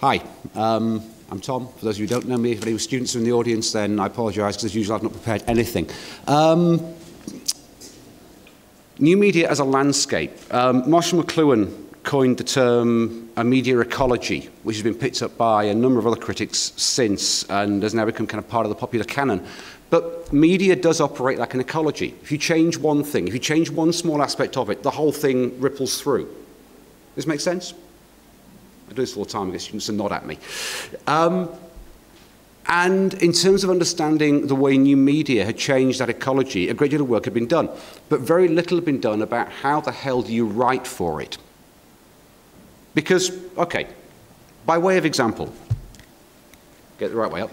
Hi, I'm Tom. For those of you who don't know me, if any students are in the audience, then I apologise because as usual I've not prepared anything. New media as a landscape. Marshall McLuhan coined the term a media ecology, which has been picked up by a number of other critics since and has now become kind of part of the popular canon. But media does operate like an ecology. If you change one thing, if you change one small aspect of it, the whole thing ripples through. Does this make sense? I do this all the time, I get students to nod at me. And in terms of understanding the way new media had changed that ecology, a great deal of work had been done. But very little had been done about how the hell do you write for it. Because, okay, by way of example, get the right way up.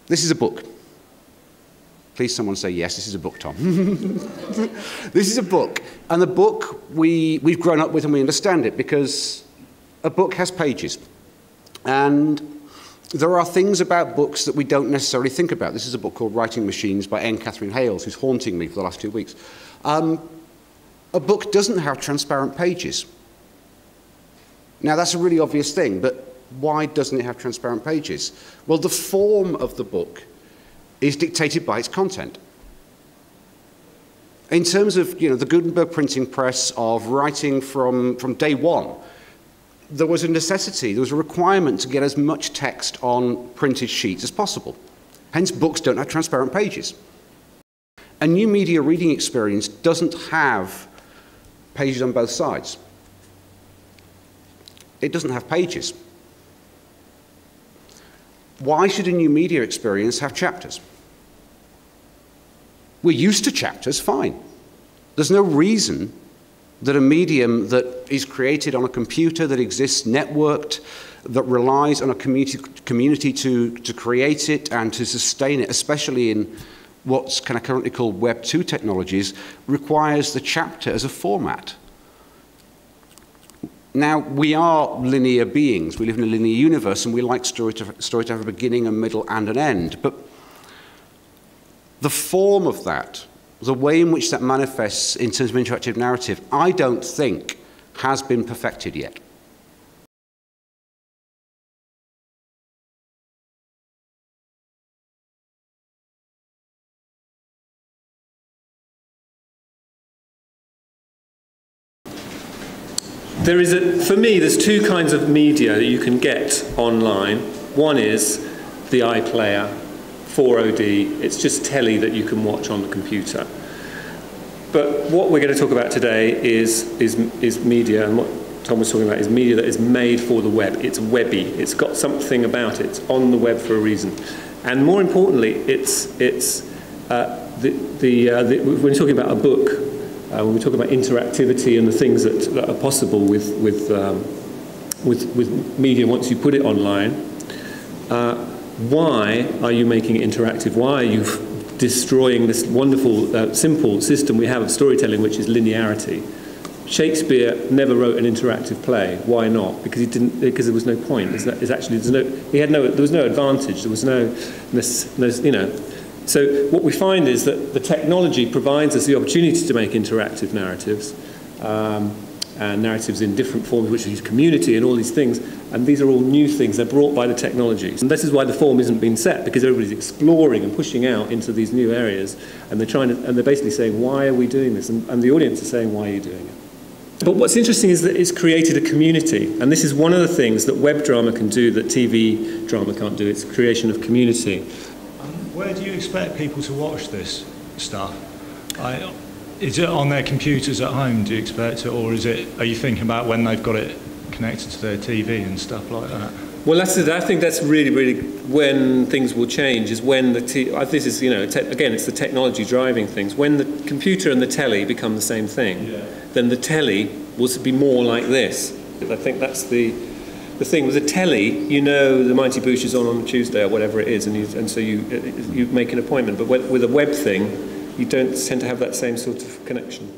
This is a book. Please someone say, yes, this is a book, Tom. This is a book. And the book, we've grown up with and we understand it because a book has pages. And there are things about books that we don't necessarily think about. This is a book called Writing Machines by Anne Catherine Hales, who's haunting me for the last 2 weeks. A book doesn't have transparent pages. Now, that's a really obvious thing, but why doesn't it have transparent pages? Well, the form of the book is dictated by its content. In terms of the Gutenberg printing press of writing from day one, there was a necessity, there was a requirement to get as much text on printed sheets as possible. Hence, books don't have transparent pages. A new media reading experience doesn't have pages on both sides. It doesn't have pages. Why should a new media experience have chapters? We're used to chapters, fine. There's no reason that a medium that is created on a computer, that exists networked, that relies on a community to create it and to sustain it, especially in what's kind of currently called Web 2 technologies, requires the chapter as a format. Now, we are linear beings. We live in a linear universe, and we like story to have a beginning, a middle, and an end. But the form of that, the way in which that manifests in terms of interactive narrative, I don't think has been perfected yet. For me, there's two kinds of media that you can get online. One is the iPlayer, 4OD. It's just telly that you can watch on the computer. But what we're going to talk about today is media, and what Tom was talking about is media that is made for the web. It's webby. It's got something about it. It's on the web for a reason. And more importantly, when we're talking about a book, when we talk about interactivity and the things that are possible with media once you put it online, why are you making it interactive? Why are you destroying this wonderful, simple system we have of storytelling, which is linearity? Shakespeare never wrote an interactive play. Why not? Because he didn't. Because there was no point. There was no advantage. There was no, So what we find is that the technology provides us the opportunity to make interactive narratives, and narratives in different forms, which use community and all these things. And these are all new things. They're brought by the technologies. And this is why the form isn't being set, because everybody's exploring and pushing out into these new areas. And they're basically saying, why are we doing this? And the audience is saying, why are you doing it? But what's interesting is that it's created a community. And this is one of the things that web drama can do that TV drama can't do. It's creation of community. Where do you expect people to watch this stuff? Is it on their computers at home, do you expect it, or are you thinking about when they've got it connected to their TV and stuff like that? Well, I think that's really when things will change, is when this is, again, it's the technology driving things. When the computer and the telly become the same thing, then the telly will be more like this. I think that's the thing. With the telly, the Mighty Boosh is on Tuesday or whatever it is, and so you make an appointment. But with a web thing, you don't tend to have that same sort of connection.